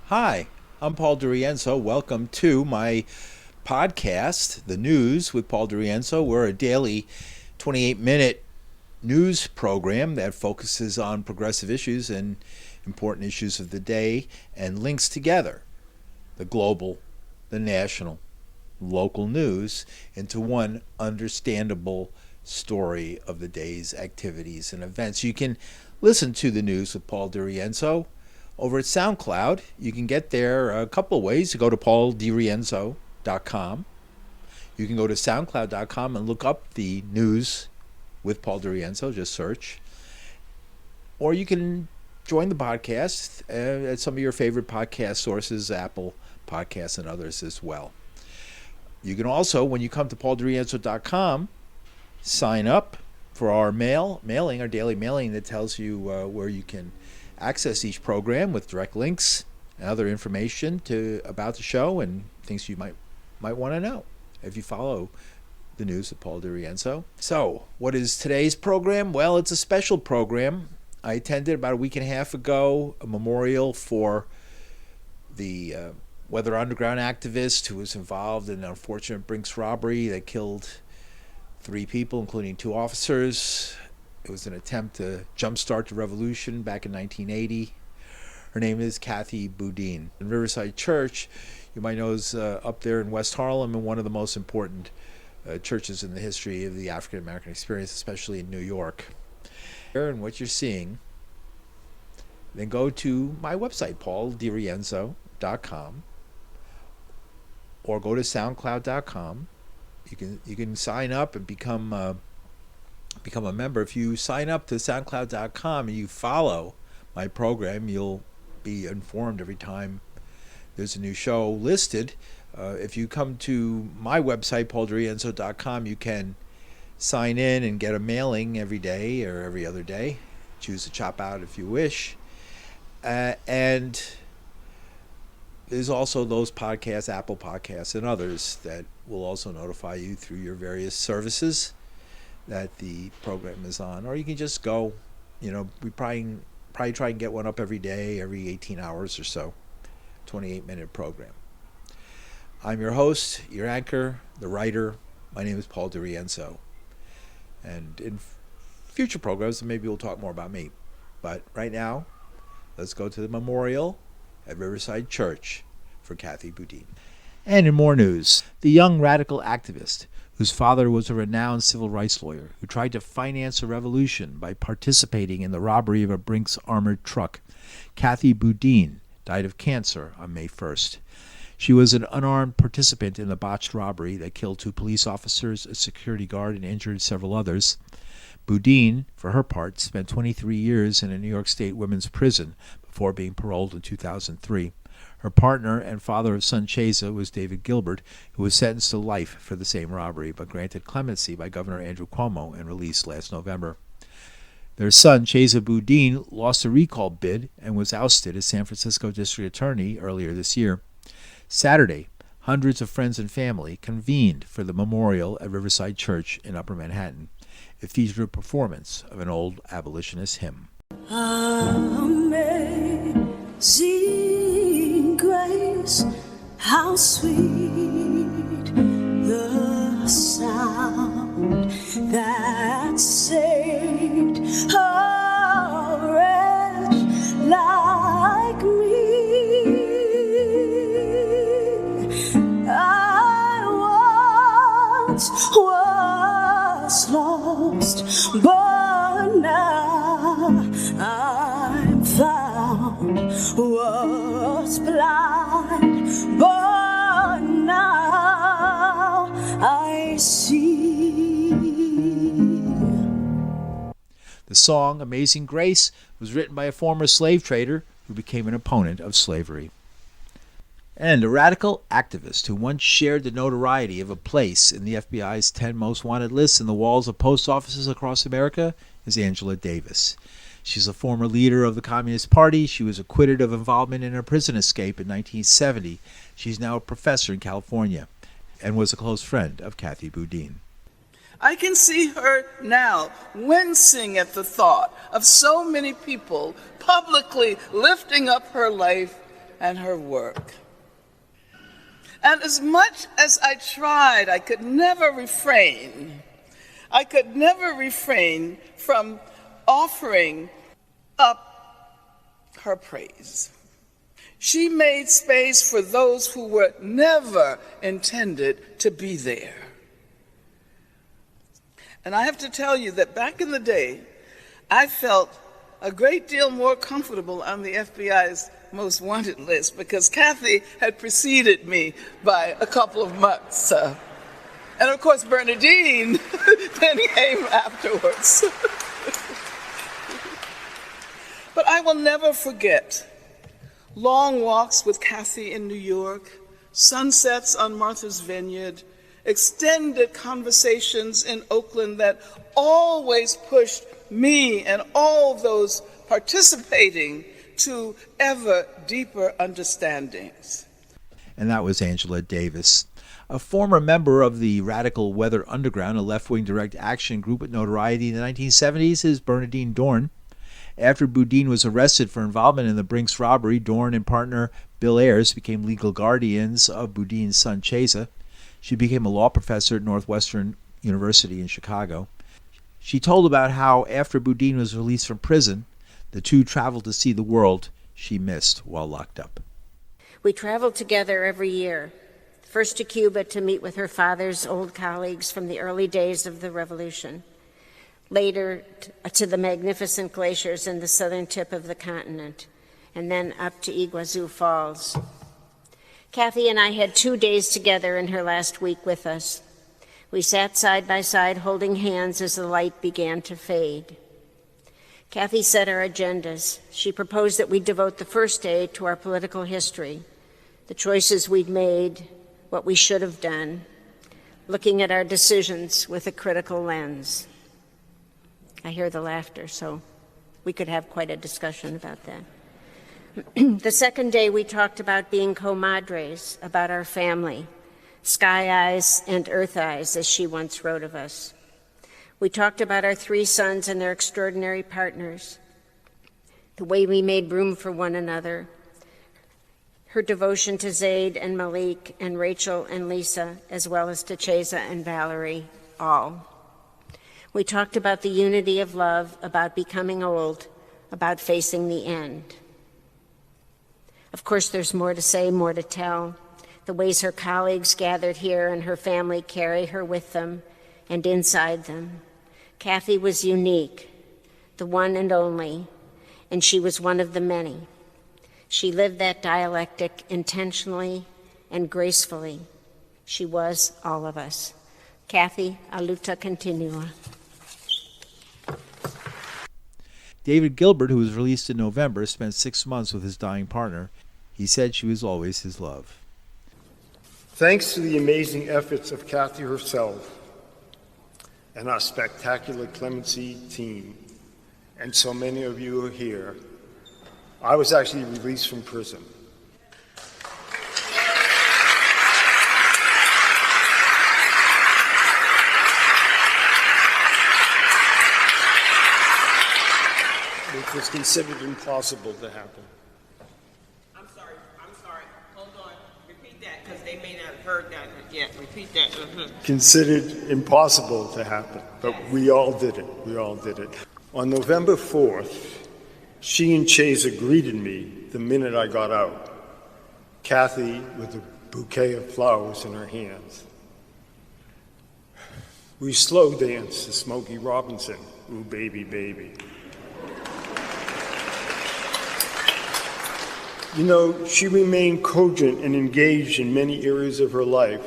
Hi, I'm Paul DiRienzo. Welcome to my podcast, The News with Paul DiRienzo. We're a daily 28-minute news program that focuses on progressive issues and important issues of the day and links together the global, the national, local news into one understandable story of the day's activities and events. You can listen to The News with Paul DiRienzo over at SoundCloud. You can get there a couple of ways. You go to pauldirienzo.com. You can go to soundcloud.com and look up The News with Paul DiRienzo, just search. Or you can join the podcast at some of your favorite podcast sources, Apple Podcasts and others as well. You can also, when you come to pauldirienzo.com, sign up for our mailing, our daily mailing that tells you where you can access each program with direct links and other information about the show and things you might want to know if you follow The News with Paul DiRienzo. So, what is today's program? Well, it's a special program. I attended about a week and a half ago a memorial for the Weather Underground activist who was involved in an unfortunate Brinks robbery that killed 3 people, including 2 officers. It was an attempt to jumpstart the revolution back in 1980. Her name is Kathy Boudin. In Riverside Church, you might know, is up there in West Harlem and one of the most important churches in the history of the African American experience, especially in New York. And what you're seeing, then go to my website, pauldirienzo.com, or go to soundcloud.com. You can sign up and become a member. If you sign up to soundcloud.com and you follow my program, you'll be informed every time there's a new show listed. If you come to my website, pauldirienzo.com, you can sign in and get a mailing every day or every other day. Choose to chop out if you wish. And there's also those podcasts, Apple Podcasts and others, that will also notify you through your various services that the program is on. Or you can just go, we probably try and get one up every day, every 18 hours or so. 28-minute program. I'm your host, your anchor, the writer. My name is Paul DiRienzo. And in future programs, maybe we'll talk more about me. But right now, let's go to the memorial at Riverside Church for Kathy Boudin. And in more news, the young radical activist whose father was a renowned civil rights lawyer who tried to finance a revolution by participating in the robbery of a Brinks armored truck, Kathy Boudin, died of cancer on May 1st. She was an unarmed participant in the botched robbery that killed 2 police officers, a security guard, and injured several others. Boudin, for her part, spent 23 years in a New York State women's prison before being paroled in 2003. Her partner and father of son Chesa was David Gilbert, who was sentenced to life for the same robbery, but granted clemency by Governor Andrew Cuomo and released last November. Their son, Chesa Boudin, lost a recall bid and was ousted as San Francisco District Attorney earlier this year. Saturday, hundreds of friends and family convened for the memorial at Riverside Church in Upper Manhattan. It featured a performance of an old abolitionist hymn. Amazing grace, how sweet the sound that saved a wretch like me. I once was lost, but now I'm found. Was blind, but now I see. The song Amazing Grace was written by a former slave trader who became an opponent of slavery. And a radical activist who once shared the notoriety of a place in the FBI's 10 most wanted lists in the walls of post offices across America is Angela Davis. She's a former leader of the Communist Party. She was acquitted of involvement in her prison escape in 1970. She's now a professor in California and was a close friend of Kathy Boudin. I can see her now wincing at the thought of so many people publicly lifting up her life and her work. And as much as I tried, I could never refrain from offering up her praise. She made space for those who were never intended to be there. And I have to tell you that back in the day, I felt a great deal more comfortable on the FBI's most wanted list because Kathy had preceded me by a couple of months. And of course, Bernadine then came afterwards. But I will never forget long walks with Kathy in New York, sunsets on Martha's Vineyard, extended conversations in Oakland that always pushed me and all those participating to ever deeper understandings. And that was Angela Davis, a former member of the radical Weather Underground, a left-wing direct action group with notoriety in the 1970s, is Bernadine Dorn. After Boudin was arrested for involvement in the Brinks robbery, Dorn and partner Bill Ayers became legal guardians of Boudin's son Chesa. She became a law professor at Northwestern University in Chicago. She told about how after Boudin was released from prison, the two traveled to see the world she missed while locked up. We traveled together every year, first to Cuba to meet with her father's old colleagues from the early days of the revolution, later to the magnificent glaciers in the southern tip of the continent, and then up to Iguazu Falls. Kathy and I had 2 days together in her last week with us. We sat side by side holding hands as the light began to fade. Kathy set our agendas. She proposed that we devote the first day to our political history, the choices we'd made, what we should have done, looking at our decisions with a critical lens. I hear the laughter, so we could have quite a discussion about that. The second day, we talked about being comadres, about our family, sky eyes and earth eyes, as she once wrote of us. We talked about our 3 sons and their extraordinary partners, the way we made room for one another, her devotion to Zaid and Malik and Rachel and Lisa, as well as to Chesa and Valerie, all. We talked about the unity of love, about becoming old, about facing the end. Of course, there's more to say, more to tell. The ways her colleagues gathered here and her family carry her with them and inside them. Kathy was unique, the one and only, and she was one of the many. She lived that dialectic intentionally and gracefully. She was all of us. Kathy, a luta continua. David Gilbert, who was released in November, spent 6 months with his dying partner. He said she was always his love. Thanks to the amazing efforts of Kathy herself and our spectacular clemency team, and so many of you are here, I was actually released from prison. Which was considered impossible to happen. I'm sorry. Hold on. Repeat that, because they may not have heard that yet. Repeat that. Considered impossible to happen, but we all did it. On November 4th, she and Chesa greeted me the minute I got out, Kathy with a bouquet of flowers in her hands. We slow danced to Smokey Robinson, Ooh Baby Baby. You know, she remained cogent and engaged in many areas of her life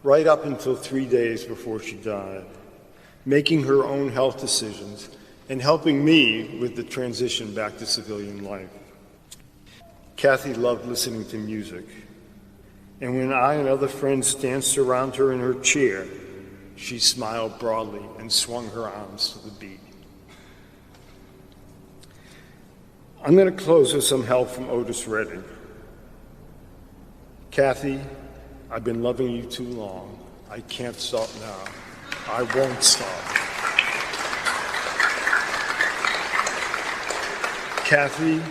right up until 3 days before she died, making her own health decisions and helping me with the transition back to civilian life. Kathy loved listening to music, and when I and other friends danced around her in her chair, she smiled broadly and swung her arms to the beat. I'm going to close with some help from Otis Redding. Kathy, I've been loving you too long. I can't stop now. I won't stop. Kathy,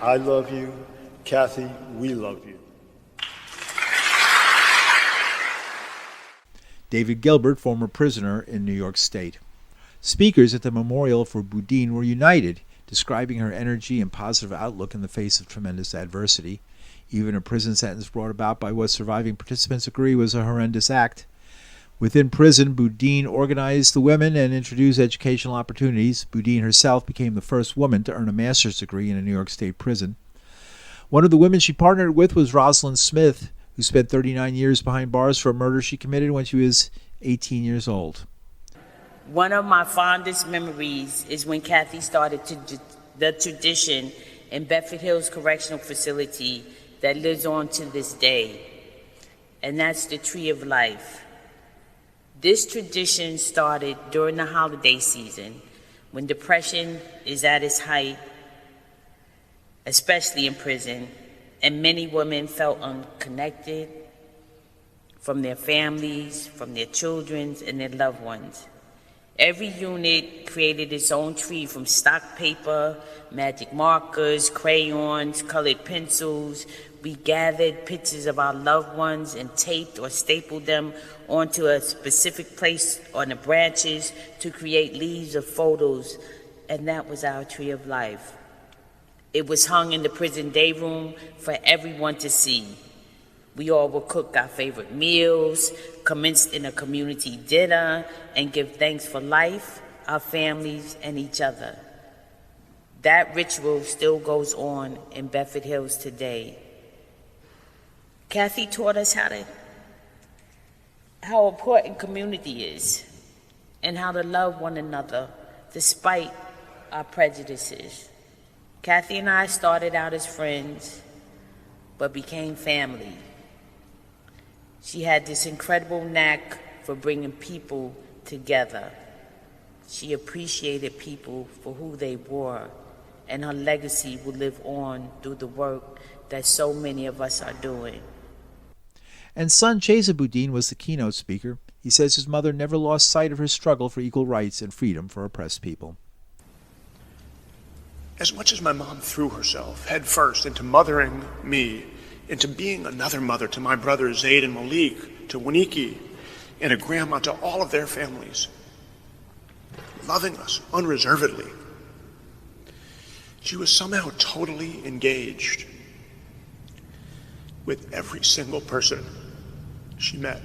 I love you, Kathy, we love you. David Gilbert, former prisoner in New York State. Speakers at the memorial for Boudin were united, describing her energy and positive outlook in the face of tremendous adversity. Even a prison sentence brought about by what surviving participants agree was a horrendous act. Within prison, Boudin organized the women and introduced educational opportunities. Boudin herself became the first woman to earn a master's degree in a New York State prison. One of the women she partnered with was Rosalyn Smith, who spent 39 years behind bars for a murder she committed when she was 18 years old. One of my fondest memories is when Kathy started the tradition in Bedford Hills Correctional Facility that lives on to this day, and that's the Tree of Life. This tradition started during the holiday season when depression is at its height, especially in prison, and many women felt unconnected from their families, from their children, and their loved ones. Every unit created its own tree from stock paper, magic markers, crayons, colored pencils. We gathered pictures of our loved ones and taped or stapled them onto a specific place on the branches to create leaves of photos, and that was our Tree of Life. It was hung in the prison day room for everyone to see. We all would cook our favorite meals, commence in a community dinner, and give thanks for life, our families, and each other. That ritual still goes on in Bedford Hills today. Kathy taught us how important community is and how to love one another despite our prejudices. Kathy and I started out as friends, but became family. She had this incredible knack for bringing people together. She appreciated people for who they were, and her legacy will live on through the work that so many of us are doing. And son Chesa Boudin was the keynote speaker. He says his mother never lost sight of her struggle for equal rights and freedom for oppressed people. As much as my mom threw herself head first into mothering me, into being another mother to my brothers Zaid and Malik, to Waniki, and a grandma to all of their families, loving us unreservedly, she was somehow totally engaged with every single person she met.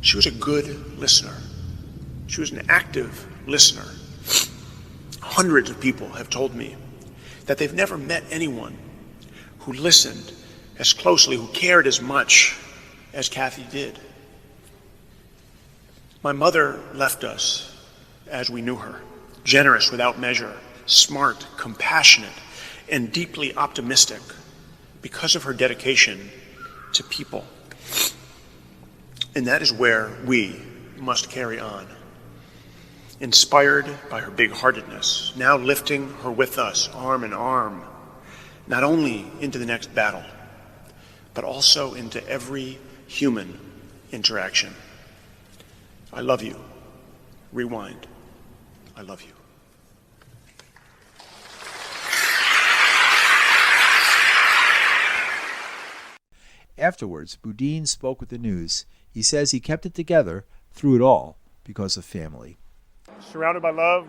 She was a good listener. She was an active listener. Hundreds of people have told me that they've never met anyone who listened as closely, who cared as much as Kathy did. My mother left us as we knew her, generous without measure, smart, compassionate, and deeply optimistic because of her dedication to people. And that is where we must carry on. Inspired by her big-heartedness, now lifting her with us, arm in arm, not only into the next battle, but also into every human interaction. I love you. Rewind. I love you. Afterwards, Boudin spoke with the news. He says he kept it together through it all because of family. Surrounded by love,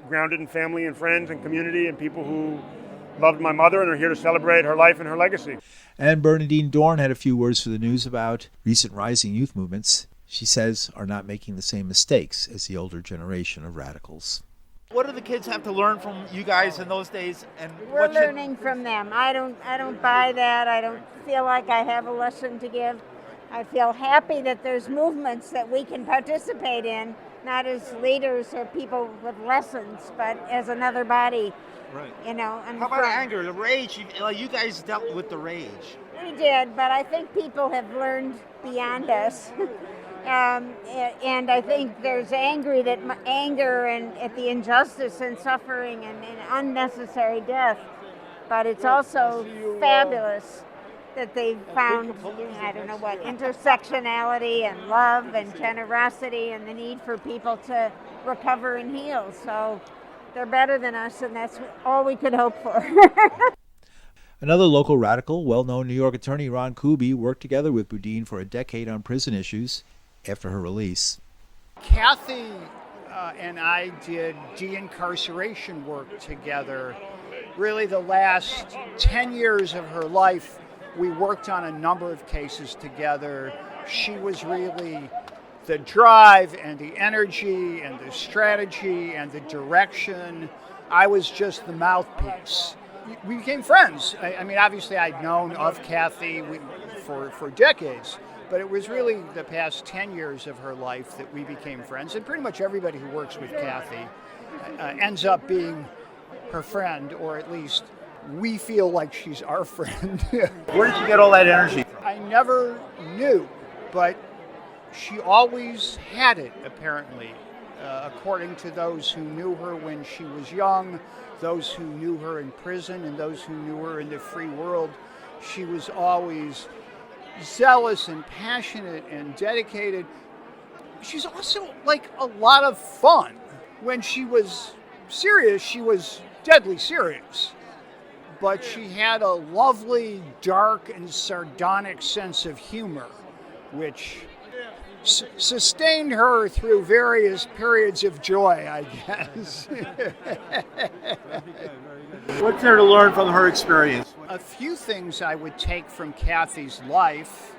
grounded in family and friends and community and people who loved my mother and are here to celebrate her life and her legacy. And Bernadine Dorn had a few words for the news about recent rising youth movements she says are not making the same mistakes as the older generation of radicals. What do the kids have to learn from you guys in those days? And We're learning from them. I don't buy that. I don't feel like I have a lesson to give. I feel happy that there's movements that we can participate in, not as leaders or people with lessons, but as another body. Right. You know. And how about anger, the rage? You guys dealt with the rage. We did, but I think people have learned beyond us. And I think there's anger and at the injustice and suffering and unnecessary death. But it's also fabulous that they've found, intersectionality and love and generosity and the need for people to recover and heal. So They're better than us, and that's all we could hope for. Another local radical, well-known New York attorney Ron Kuby, worked together with Boudin for a decade on prison issues after her release. Kathy and I did de-incarceration work together. Really the last 10 years of her life, we worked on a number of cases together. She was really the drive and the energy and the strategy and the direction. I was just the mouthpiece. We became friends. I mean, obviously I'd known of Kathy for decades, but it was really the past 10 years of her life that we became friends. And pretty much everybody who works with Kathy ends up being her friend, or at least we feel like she's our friend. Where did you get all that energy from? I never knew, but she always had it, apparently, according to those who knew her when she was young, those who knew her in prison, and those who knew her in the free world. She was always zealous and passionate and dedicated. She's also like a lot of fun. When she was serious, she was deadly serious. But she had a lovely, dark, and sardonic sense of humor, which sustained her through various periods of joy, I guess. What's there to learn from her experience? A few things I would take from Kathy's life,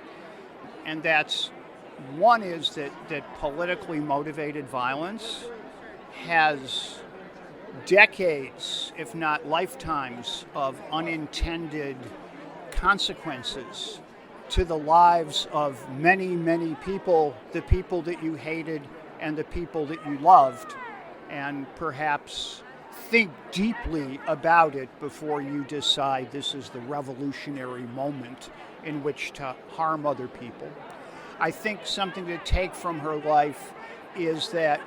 and that's one is that politically motivated violence has decades, if not lifetimes, of unintended consequences to the lives of many, many people, the people that you hated and the people that you loved, and perhaps think deeply about it before you decide this is the revolutionary moment in which to harm other people. I think something to take from her life is that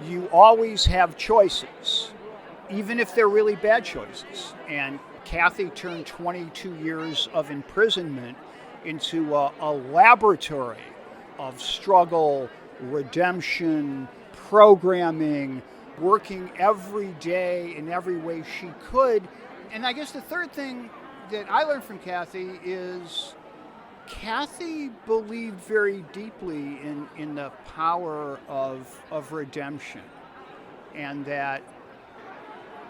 you always have choices, even if they're really bad choices. And Kathy turned 22 years of imprisonment into a laboratory of struggle, redemption, programming, working every day in every way she could. And I guess the third thing that I learned from Kathy is Kathy believed very deeply in the power of redemption, and that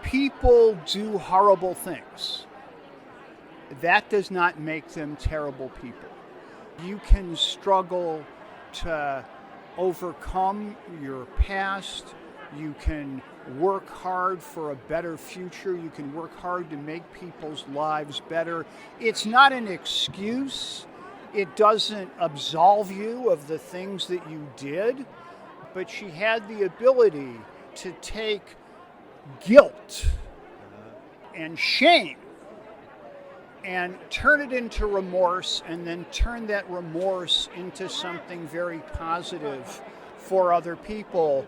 people do horrible things. That does not make them terrible people. You can struggle to overcome your past. You can work hard for a better future. You can work hard to make people's lives better. It's not an excuse. It doesn't absolve you of the things that you did. But she had the ability to take guilt and shame and turn it into remorse, and then turn that remorse into something very positive for other people,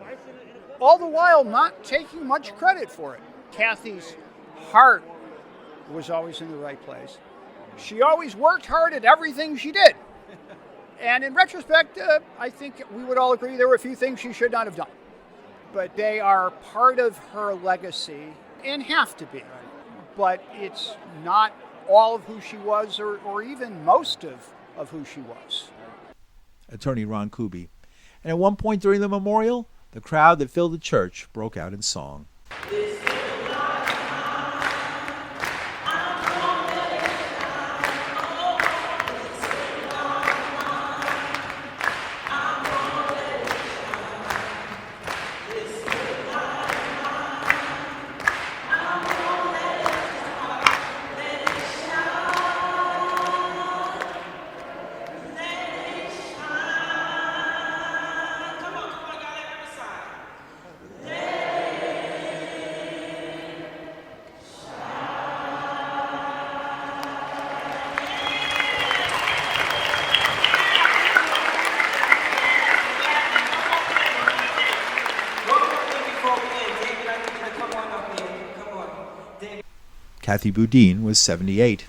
all the while not taking much credit for it. Kathy's heart was always in the right place. She always worked hard at everything she did. And in retrospect, I think we would all agree there were a few things she should not have done. But they are part of her legacy and have to be. But it's not all of who she was, or even most of who she was. Attorney Ron Kuby. And at one point during the memorial, the crowd that filled the church broke out in song. Kathy Boudin was 78.